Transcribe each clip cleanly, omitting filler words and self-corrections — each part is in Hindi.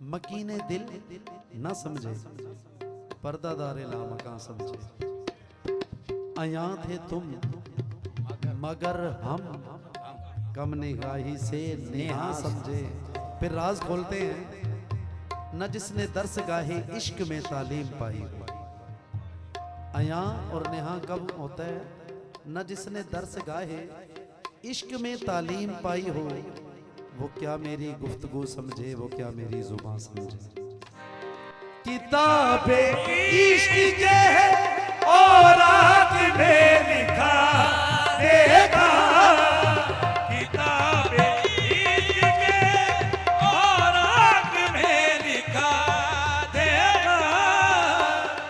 मकीने दिल न समझे, पर्दादारे लामकां समझे। आया थे तुम मगर हम, कम निगाही से नेहा समझे। फिर राज खोलते हैं, न जिसने दर्स गाहे इश्क में तालीम पाई हो। आया और नेहा कब होता है? न जिसने दर्स गाहे इश्क में तालीम पाई हो, वो क्या मेरी गुफ्तगू समझे, वो क्या मेरी जुबान समझे। किताबे इश्क के है और आग में लिखा देगा, किताबे इश्क के और आग में लिखा देगा।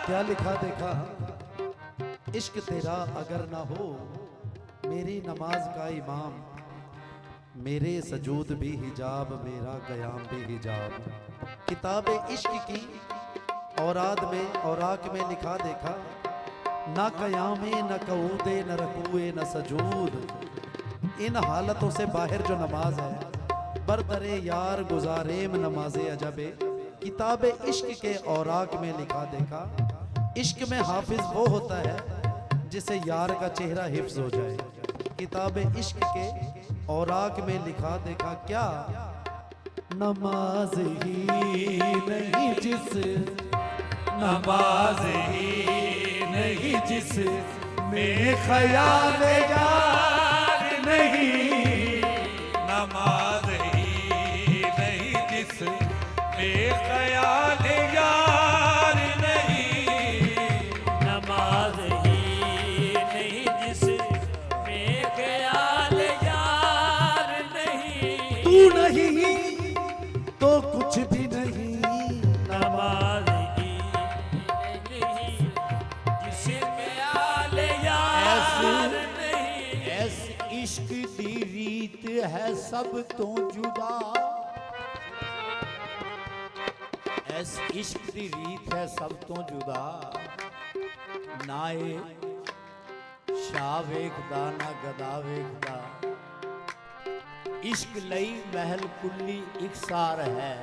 क्या लिखा देखा? इश्क तेरा अगर ना हो, मेरी नमाज का इमाम, मेरे सजूद भी हिजाब, मेरा कयाम भी हिजाब। किताब इश्क की औराद में औराक में लिखा देखा, ना कयामे न कऊदे न रकूए न सजूद। इन हालतों से बाहर जो नमाज है, बरदरे यार गुजारेम नमाजे अजबे। किताब इश्क के औराक में लिखा देखा, इश्क में हाफिज वो होता है जिसे यार का चेहरा हिफ्ज हो जाए। किताब इश्क के औराक में लिखा देखा क्या? नमाज ही नहीं जिस, नमाज ही नहीं जिस में ख्याल यार नहीं, नमाज ही नहीं जिस में ख्याल यार नहीं, नमाज ही नहीं जिस में ख्याल यार नहीं। तू नहीं तो कुछ भी नहीं। नमाज ही नहीं जिस में ख्याल यार नहीं। ऐस इश्क दी रीत है सब तो जुदा, ऐस इश्क दी रीत है सब तो जुदा। नाए शाह वेखदा ना गदा वेखदा, इश्क लई महल कुल्ली इकसार है।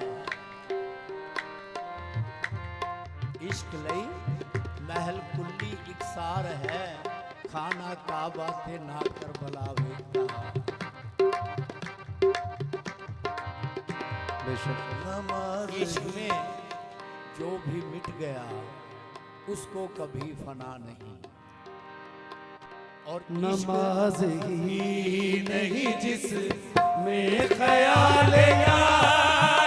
इश्क लई महल कुल्ली इकसार है, खाना काबा थे ना करबला वेखदा। बेशक इश्क में जो भी मिट गया उसको कभी फना नहीं। और नमाज ही नहीं जिस में ख्याल यार